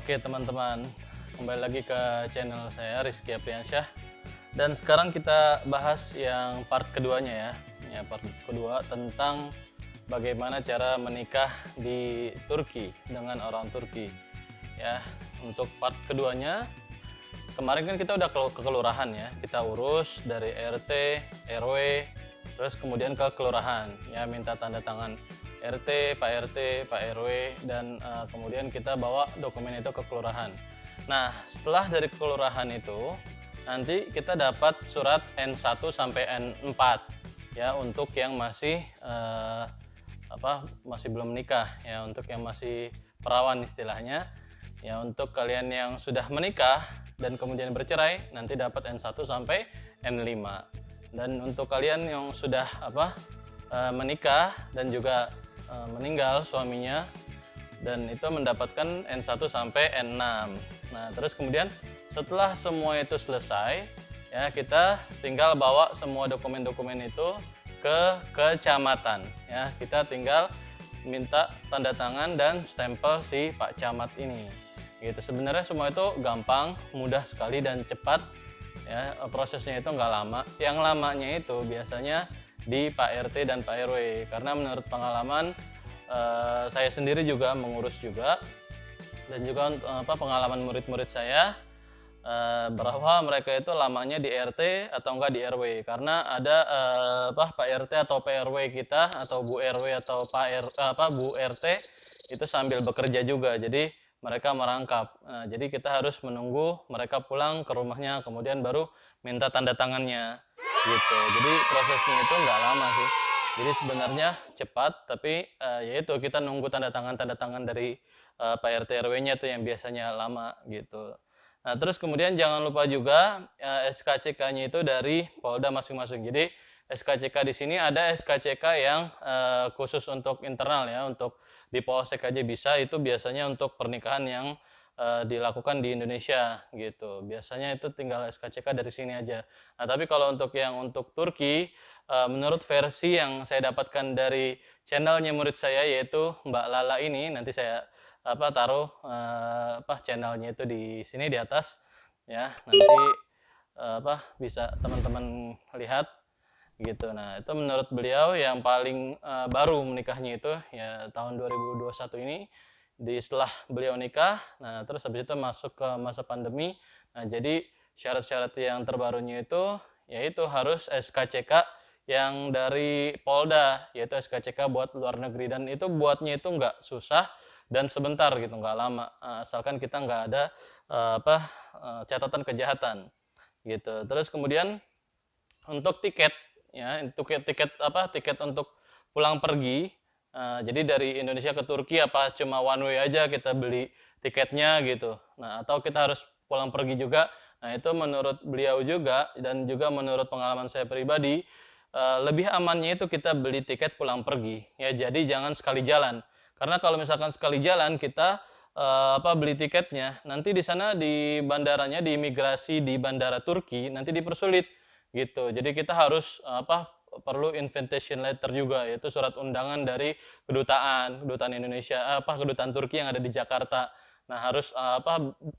Oke teman-teman, kembali lagi ke channel saya Rizky Apriansyah. Dan sekarang kita bahas yang part keduanya ya. Ya, part kedua tentang bagaimana cara menikah di Turki dengan orang Turki. Ya, untuk part keduanya, kemarin kan kita udah ke kelurahan ya. Kita urus dari RT, RW, terus kemudian ke kelurahan. Ya, minta tanda tangan RT, Pak RT, Pak RW, dan kemudian kita bawa dokumen itu ke kelurahan. Nah, setelah dari kelurahan itu, nanti kita dapat surat N1 sampai N4 ya untuk yang masih masih belum menikah ya, untuk yang masih perawan istilahnya. Ya, untuk kalian yang sudah menikah dan kemudian bercerai nanti dapat N1 sampai N5. Dan untuk kalian yang sudah menikah dan juga meninggal suaminya, dan itu mendapatkan N1 sampai N6. Nah, terus kemudian setelah semua itu selesai, ya kita tinggal bawa semua dokumen-dokumen itu ke kecamatan. Ya, kita tinggal minta tanda tangan dan stempel si Pak Camat ini. Gitu. Sebenarnya semua itu gampang, mudah sekali dan cepat. Ya, prosesnya itu nggak lama. Yang lamanya itu biasanya di Pak RT dan Pak RW, karena menurut pengalaman saya sendiri juga mengurus juga, dan juga pengalaman murid-murid saya bahwa mereka itu lamanya di RT atau enggak di RW, karena ada Pak RT atau Pak RW kita atau Bu RW atau Bu RT itu sambil bekerja juga, jadi mereka merangkap. Nah, jadi kita harus menunggu mereka pulang ke rumahnya, kemudian baru minta tanda tangannya gitu. Jadi prosesnya itu nggak lama sih. Jadi sebenarnya cepat, tapi yaitu kita nunggu tanda tangan dari Pak RT RW-nya tuh yang biasanya lama gitu. Nah, terus kemudian jangan lupa juga SKCK-nya itu dari Polda masing-masing. Jadi SKCK di sini ada SKCK yang khusus untuk internal ya, untuk di Polsek aja bisa, itu biasanya untuk pernikahan yang dilakukan di Indonesia gitu. Biasanya itu tinggal SKCK dari sini aja. Nah, tapi kalau untuk Turki, menurut versi yang saya dapatkan dari channelnya murid saya yaitu Mbak Lala ini, nanti saya taruh channelnya itu di sini di atas ya, nanti bisa teman-teman lihat gitu. Nah, itu menurut beliau yang paling baru menikahnya itu ya tahun 2021 ini, setelah beliau nikah. Nah, terus habis itu masuk ke masa pandemi. Nah, jadi syarat-syarat yang terbarunya itu yaitu harus SKCK yang dari Polda, yaitu SKCK buat luar negeri, dan itu buatnya itu nggak susah dan sebentar gitu, nggak lama, asalkan kita nggak ada catatan kejahatan gitu. Terus kemudian untuk tiket ya, tiket untuk pulang pergi, jadi dari Indonesia ke Turki apa cuma one way aja kita beli tiketnya gitu. Nah, atau kita harus pulang pergi juga. Nah, itu menurut beliau juga dan juga menurut pengalaman saya pribadi, lebih amannya itu kita beli tiket pulang pergi ya. Jadi jangan sekali jalan. Karena kalau misalkan sekali jalan kita beli tiketnya, nanti di sana di bandaranya, di imigrasi di bandara Turki nanti dipersulit gitu. Jadi kita harus perlu invitation letter juga, yaitu surat undangan dari kedutaan Indonesia, kedutaan Turki yang ada di Jakarta. Nah, harus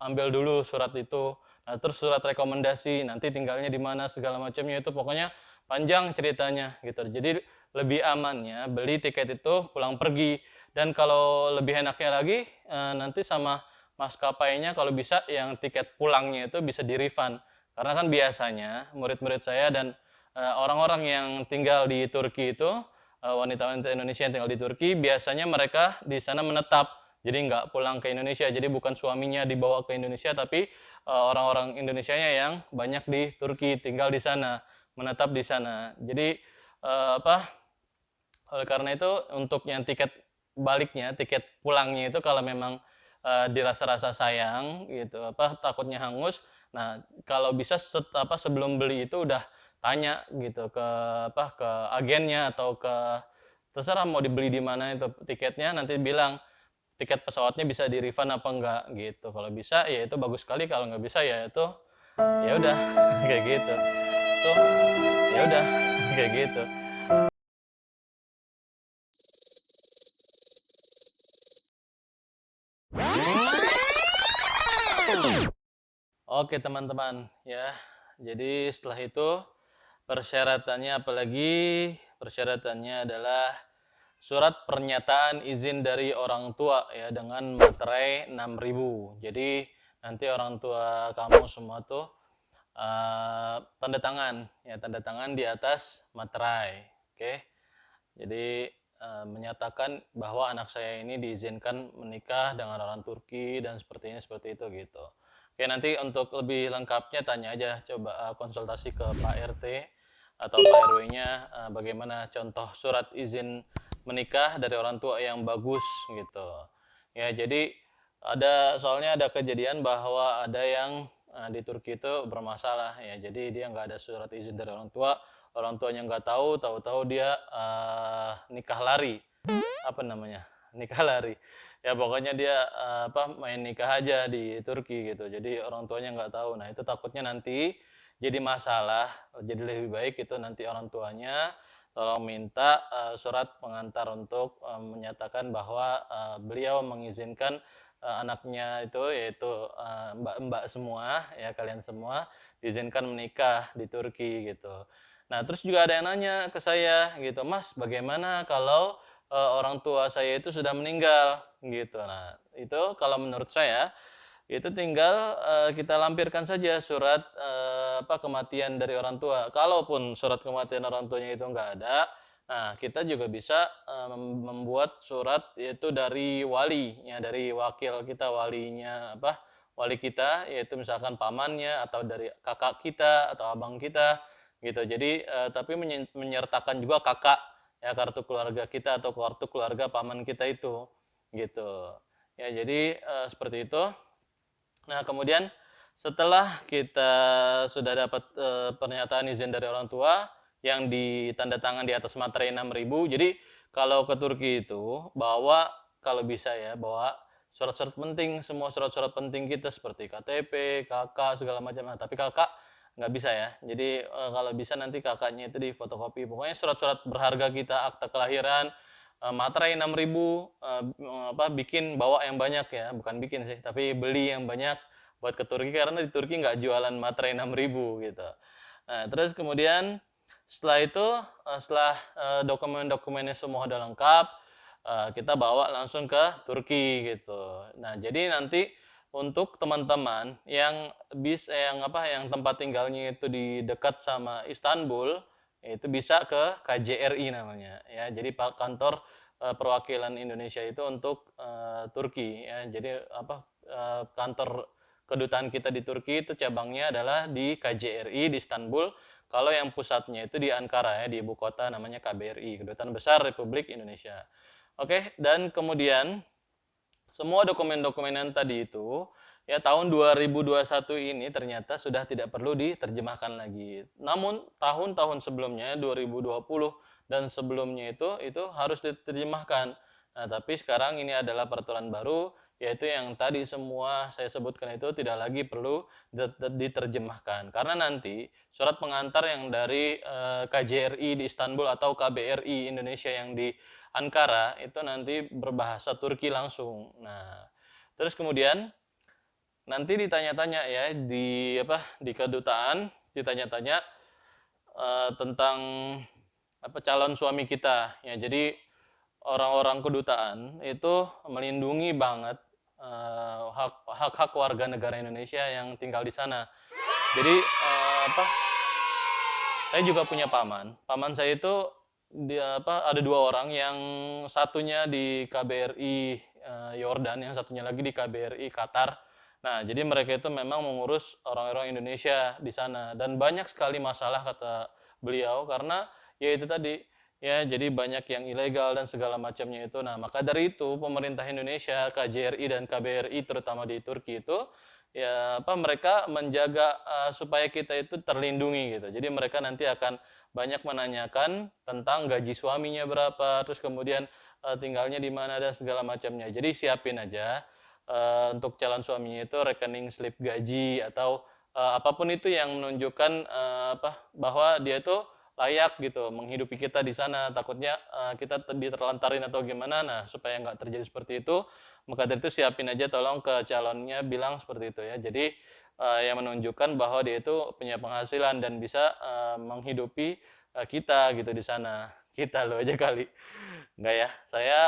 ambil dulu surat itu. Nah, terus surat rekomendasi, nanti tinggalnya di mana segala macamnya, itu pokoknya panjang ceritanya gitu. Jadi lebih amannya beli tiket itu pulang pergi. Dan kalau lebih enaknya lagi, nanti sama maskapainya kalau bisa yang tiket pulangnya itu bisa di-refund. Karena kan biasanya murid-murid saya dan orang-orang yang tinggal di Turki itu, wanita-wanita Indonesia yang tinggal di Turki, biasanya mereka di sana menetap. Jadi nggak pulang ke Indonesia. Jadi bukan suaminya dibawa ke Indonesia, tapi orang-orang Indonesianya yang banyak di Turki tinggal di sana. menetap di sana. Jadi apa? Oleh karena itu untuk yang tiket baliknya, tiket pulangnya itu kalau memang dirasa-rasa sayang gitu, apa takutnya hangus. Nah, kalau bisa sebelum beli itu udah tanya gitu ke ke agennya atau ke terserah mau dibeli di mana itu tiketnya, nanti bilang tiket pesawatnya bisa di-refund apa enggak gitu. Kalau bisa ya itu bagus sekali, kalau nggak bisa ya itu ya udah kayak gitu. Tuh, ya udah kayak gitu. Oke teman-teman ya. Jadi setelah itu persyaratannya apalagi? Persyaratannya adalah surat pernyataan izin dari orang tua ya dengan materai 6.000. Jadi nanti orang tua kamu semua tuh tanda tangan ya, tanda tangan di atas materai. Oke. Jadi menyatakan bahwa anak saya ini diizinkan menikah dengan orang Turki dan sepertinya seperti itu gitu. Oke, nanti untuk lebih lengkapnya tanya aja, coba konsultasi ke Pak RT atau Pak RW-nya bagaimana contoh surat izin menikah dari orang tua yang bagus gitu. Ya, jadi soalnya ada kejadian bahwa ada yang di Turki itu bermasalah ya. Jadi dia nggak ada surat izin dari orang tuanya nggak tahu, tahu-tahu dia nikah lari, apa namanya, nikah lari. Ya pokoknya dia main nikah aja di Turki gitu. Jadi orang tuanya nggak tahu. Nah itu takutnya nanti jadi masalah. Jadi lebih baik itu nanti orang tuanya tolong minta surat pengantar untuk menyatakan bahwa beliau mengizinkan anaknya itu yaitu mbak-mbak semua ya, kalian semua diizinkan menikah di Turki gitu. Nah, terus juga ada yang nanya ke saya gitu, "Mas, bagaimana kalau orang tua saya itu sudah meninggal?" gitu. Nah, itu kalau menurut saya itu tinggal kita lampirkan saja surat kematian dari orang tua. Kalaupun surat kematian orang tuanya itu enggak ada, nah kita juga bisa membuat surat yaitu dari wali, ya dari wakil kita, walinya wali kita, yaitu misalkan pamannya atau dari kakak kita atau abang kita gitu. Jadi tapi menyertakan juga kakak ya, kartu keluarga kita atau kartu keluarga paman kita itu gitu. Ya, jadi seperti itu. Nah, kemudian setelah kita sudah dapat pernyataan izin dari orang tua yang ditandatangan di atas materai 6.000. Jadi kalau ke Turki itu bawa, kalau bisa ya, bawa surat-surat penting, semua surat-surat penting kita seperti KTP, KK segala macam. Nah, tapi kakak nggak bisa ya. Jadi kalau bisa nanti kakaknya itu di fotokopi. Pokoknya surat-surat berharga kita, akta kelahiran, materai 6.000, bikin bawa yang banyak ya, bukan bikin sih, tapi beli yang banyak buat ke Turki karena di Turki nggak jualan materai 6.000 gitu. Nah, terus kemudian setelah itu, setelah dokumen-dokumennya semua udah lengkap, kita bawa langsung ke Turki gitu. Nah, jadi nanti untuk teman-teman yang yang tempat tinggalnya itu di dekat sama Istanbul, itu bisa ke KJRI namanya ya. Jadi kantor perwakilan Indonesia itu untuk Turki ya. Jadi kantor kedutaan kita di Turki itu cabangnya adalah di KJRI di Istanbul. Kalau yang pusatnya itu di Ankara ya, di ibu kota namanya KBRI, Kedutaan Besar Republik Indonesia. Oke, dan kemudian semua dokumen-dokumen yang tadi itu ya tahun 2021 ini ternyata sudah tidak perlu diterjemahkan lagi. Namun tahun-tahun sebelumnya 2020 dan sebelumnya itu harus diterjemahkan. Nah, tapi sekarang ini adalah peraturan baru, yaitu yang tadi semua saya sebutkan itu tidak lagi perlu diterjemahkan. Karena nanti surat pengantar yang dari KJRI di Istanbul atau KBRI Indonesia yang di Ankara itu nanti berbahasa Turki langsung. Nah, terus kemudian nanti ditanya-tanya ya di kedutaan, ditanya-tanya tentang calon suami kita ya. Jadi orang-orang kedutaan itu melindungi banget hak-hak warga negara Indonesia yang tinggal di sana. Jadi saya juga punya paman. Paman saya itu ada dua orang, yang satunya di KBRI Yordan, yang satunya lagi di KBRI Qatar. Nah, jadi mereka itu memang mengurus orang-orang Indonesia di sana dan banyak sekali masalah kata beliau karena ya itu tadi ya jadi banyak yang ilegal dan segala macamnya itu. Nah, maka dari itu pemerintah Indonesia, KJRI dan KBRI terutama di Turki itu ya apa mereka menjaga supaya kita itu terlindungi gitu. Jadi mereka nanti akan banyak menanyakan tentang gaji suaminya berapa, terus kemudian tinggalnya di mana dan segala macamnya. Jadi siapin aja untuk calon suaminya itu rekening slip gaji atau apapun itu yang menunjukkan bahwa dia itu layak gitu menghidupi kita di sana. Takutnya kita diterlantarin atau gimana. Nah, supaya nggak terjadi seperti itu, maka dari itu siapin aja tolong ke calonnya bilang seperti itu ya. Jadi yang menunjukkan bahwa dia itu punya penghasilan dan bisa menghidupi kita gitu di sana. Kita lo aja kali. Enggak ya. Saya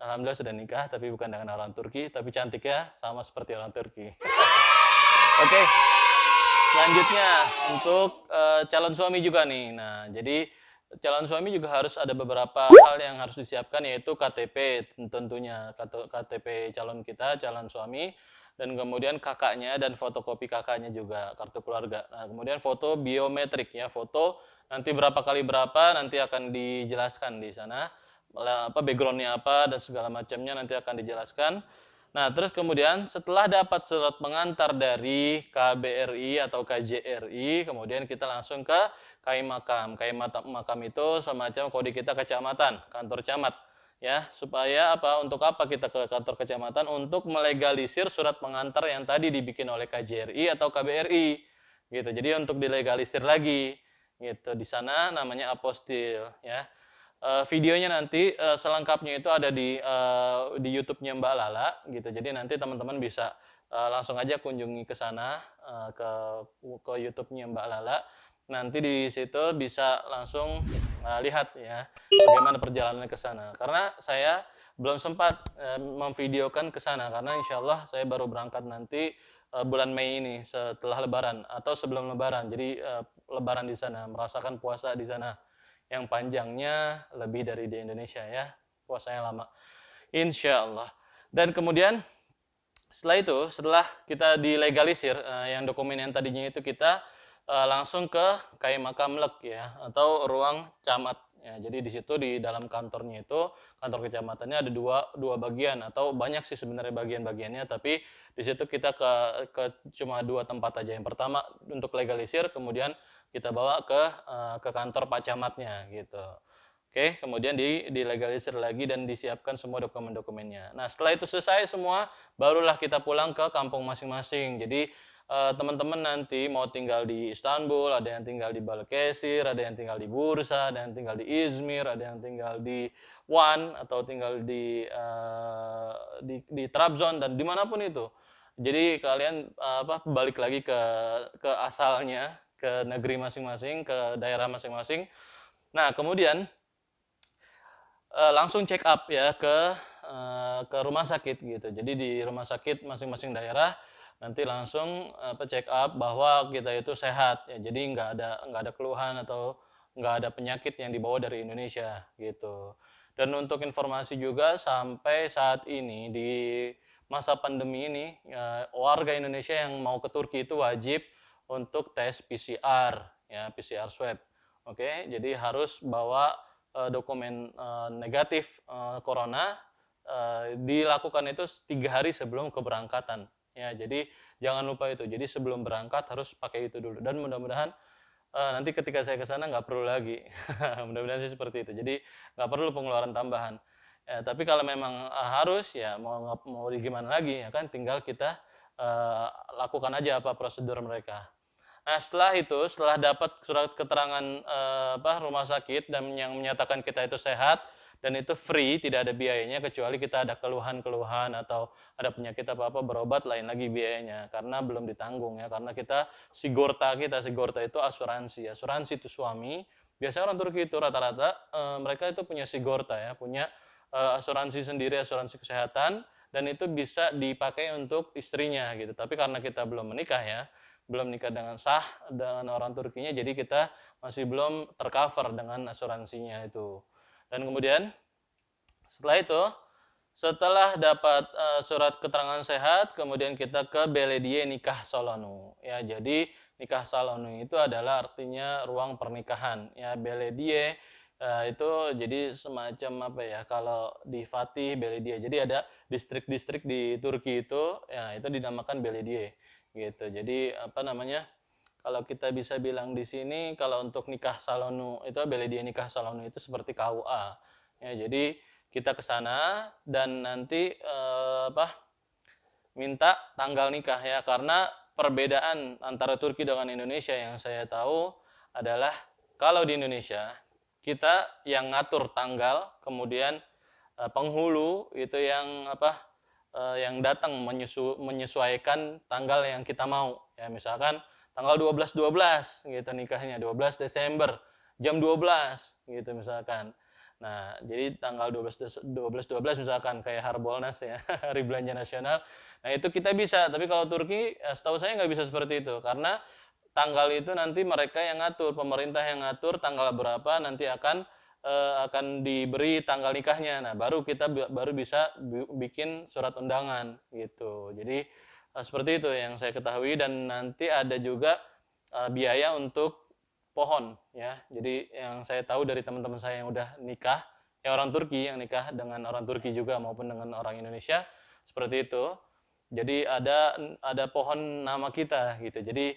alhamdulillah sudah nikah tapi bukan dengan orang Turki, tapi cantiknya sama seperti orang Turki. Oke. Selanjutnya untuk calon suami juga nih. Nah, jadi calon suami juga harus ada beberapa hal yang harus disiapkan yaitu KTP tentunya KTP calon kita, calon suami dan kemudian kakaknya dan fotokopi kakaknya juga kartu keluarga. Nah, kemudian foto biometrik ya, foto nanti berapa kali berapa nanti akan dijelaskan di sana backgroundnya apa dan segala macamnya nanti akan dijelaskan. Nah, terus kemudian setelah dapat surat pengantar dari KBRI atau KJRI, kemudian kita langsung ke KAI Makam. KAI Makam itu semacam kode kita kecamatan, kantor camat. Ya, supaya apa? Untuk apa kita ke kantor kecamatan? Untuk melegalisir surat pengantar yang tadi dibikin oleh KJRI atau KBRI. Gitu. Jadi untuk dilegalisir lagi. Gitu. Di sana namanya apostil, ya. Videonya nanti selengkapnya itu ada di YouTube-nya Mbak Lala gitu. Jadi nanti teman-teman bisa langsung aja kunjungi ke sana ke YouTube-nya Mbak Lala. Nanti di situ bisa langsung lihat ya bagaimana perjalanan ke sana. Karena saya belum sempat memvideokan ke sana karena insya Allah saya baru berangkat nanti bulan Mei ini setelah Lebaran atau sebelum Lebaran. Jadi Lebaran di sana, merasakan puasa di sana yang panjangnya lebih dari di Indonesia ya, puasanya lama. Insya Allah. Dan kemudian setelah kita dilegalisir, yang dokumen yang tadinya itu kita langsung ke KAI Makamlek ya, atau ruang camat. Ya, jadi di situ di dalam kantornya itu, kantor kecamatannya ada dua bagian atau banyak sih sebenarnya bagian-bagiannya, tapi di situ kita ke cuma dua tempat aja. Yang pertama untuk legalisir, kemudian kita bawa ke kantor Pak Camatnya gitu. Oke, kemudian dilegalisir lagi dan disiapkan semua dokumen-dokumennya. Nah, setelah itu selesai semua, barulah kita pulang ke kampung masing-masing. Jadi teman-teman nanti mau tinggal di Istanbul, ada yang tinggal di Balıkesir, ada yang tinggal di Bursa, ada yang tinggal di Izmir, ada yang tinggal di Van atau tinggal di Trabzon dan dimanapun itu. Jadi kalian balik lagi ke asalnya, ke negeri masing-masing, ke daerah masing-masing. Nah, kemudian langsung check up ya ke rumah sakit gitu. Jadi di rumah sakit masing-masing daerah nanti langsung check up bahwa kita itu sehat ya. Jadi nggak ada keluhan atau nggak ada penyakit yang dibawa dari Indonesia gitu. Dan untuk informasi juga sampai saat ini di masa pandemi ini warga Indonesia yang mau ke Turki itu wajib untuk tes PCR ya, PCR swab. Oke, jadi harus bawa dokumen negatif corona dilakukan itu 3 hari sebelum keberangkatan ya. Jadi jangan lupa itu. Jadi sebelum berangkat harus pakai itu dulu dan mudah-mudahan nanti ketika saya ke sana nggak perlu lagi. Mudah-mudahan sih seperti itu. Jadi nggak perlu pengeluaran tambahan. Ya, tapi kalau memang harus ya mau gimana lagi ya kan tinggal kita lakukan aja apa prosedur mereka. Nah, setelah dapat surat keterangan rumah sakit dan yang menyatakan kita itu sehat dan itu free, tidak ada biayanya kecuali kita ada keluhan-keluhan atau ada penyakit apa-apa berobat lain lagi biayanya karena belum ditanggung ya karena kita sigorta itu asuransi. Asuransi itu suami. Biasanya orang Turki itu rata-rata mereka itu punya sigorta ya, punya asuransi sendiri, asuransi kesehatan dan itu bisa dipakai untuk istrinya gitu. Tapi karena kita belum menikah ya, belum nikah dengan sah dengan orang Turkinya, jadi kita masih belum tercover dengan asuransinya itu. Dan kemudian setelah dapat surat keterangan sehat, kemudian kita ke Belediye Nikah Solonu. Ya, jadi nikah salonu itu adalah artinya ruang pernikahan. Ya, belediye itu jadi semacam apa ya? Kalau di Fatih belediye. Jadi ada distrik-distrik di Turki itu, ya itu dinamakan belediye gitu. Jadi apa namanya? Kalau kita bisa bilang di sini, kalau untuk nikah salonu itu belediye nikah salonu itu seperti KUA. Ya, jadi kita ke sana dan nanti minta tanggal nikah ya, karena perbedaan antara Turki dengan Indonesia yang saya tahu adalah kalau di Indonesia kita yang ngatur tanggal, kemudian penghulu itu yang yang datang menyesuaikan tanggal yang kita mau. Ya, misalkan tanggal 12 gitu nikahnya, 12 Desember jam 12 gitu misalkan. Nah, jadi tanggal 12 misalkan kayak Harbolnas ya, Hari Belanja Nasional. Nah, itu kita bisa, tapi kalau Turki setahu saya nggak bisa seperti itu karena tanggal itu nanti mereka yang ngatur, pemerintah yang ngatur tanggal berapa nanti akan diberi tanggal nikahnya. Nah, baru kita baru bisa bikin surat undangan gitu. Jadi seperti itu yang saya ketahui, dan nanti ada juga biaya untuk pohon ya. Jadi yang saya tahu dari teman-teman saya yang udah nikah, ya orang Turki yang nikah dengan orang Turki juga maupun dengan orang Indonesia seperti itu. Jadi ada pohon nama kita gitu. Jadi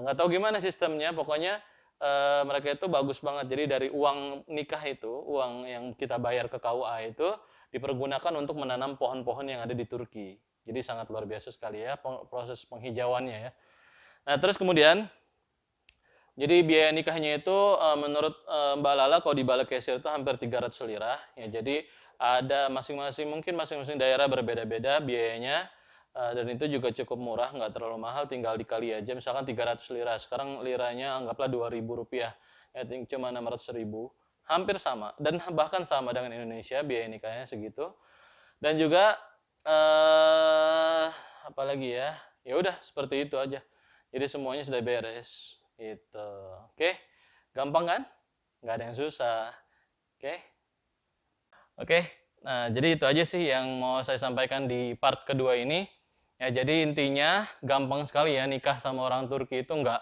nggak tahu gimana sistemnya, pokoknya mereka itu bagus banget. Jadi dari uang nikah itu, uang yang kita bayar ke KUA itu dipergunakan untuk menanam pohon-pohon yang ada di Turki. Jadi sangat luar biasa sekali ya proses penghijauannya ya. Nah, terus kemudian jadi biaya nikahnya itu menurut Mbak Lala kalau di Balıkesir itu hampir 300 lira ya. Jadi ada masing-masing daerah berbeda-beda biayanya, dan itu juga cukup murah, nggak terlalu mahal, tinggal dikali aja misalkan 300 lira. Sekarang liranya anggaplah 2.000 rupiah. Ya, cuma 600.000. Hampir sama dan bahkan sama dengan Indonesia biaya nikahnya segitu. Dan juga apalagi ya, ya udah seperti itu aja. Jadi semuanya sudah beres gitu. Oke, gampang kan? Nggak ada yang susah. Oke, nah jadi itu aja sih yang mau saya sampaikan di part kedua ini. Ya, jadi intinya gampang sekali ya nikah sama orang Turki itu nggak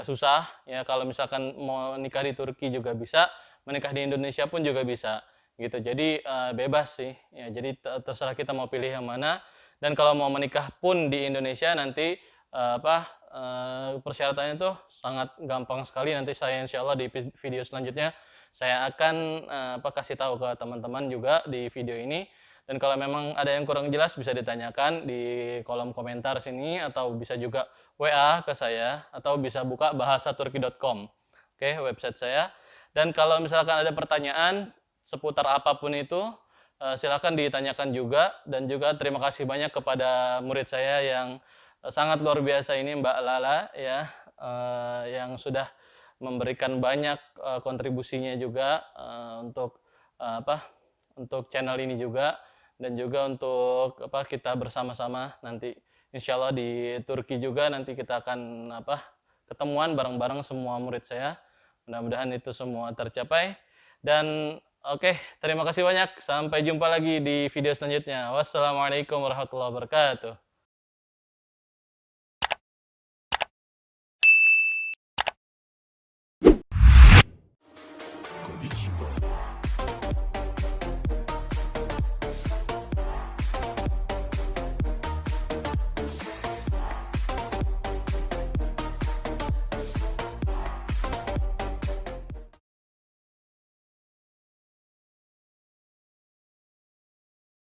susah ya. Kalau misalkan mau nikah di Turki juga bisa, menikah di Indonesia pun juga bisa gitu. Jadi bebas sih ya. Jadi terserah kita mau pilih yang mana. Dan kalau mau menikah pun di Indonesia nanti persyaratannya itu sangat gampang sekali. Nanti saya insya Allah di video selanjutnya saya akan kasih tahu ke teman-teman juga di video ini. Dan kalau memang ada yang kurang jelas bisa ditanyakan di kolom komentar sini, atau bisa juga WA ke saya, atau bisa buka bahasaturki.com. Oke, website saya. Dan kalau misalkan ada pertanyaan seputar apapun itu, silakan ditanyakan juga. Dan juga terima kasih banyak kepada murid saya yang sangat luar biasa ini, Mbak Lala ya, yang sudah memberikan banyak kontribusinya juga untuk channel ini juga, dan juga untuk kita bersama-sama nanti insya Allah di Turki juga nanti kita akan ketemuan bareng-bareng semua murid saya. Mudah-mudahan itu semua tercapai. Dan oke, terima kasih banyak. Sampai jumpa lagi di video selanjutnya. Wassalamualaikum warahmatullahi wabarakatuh. Konnichiwa.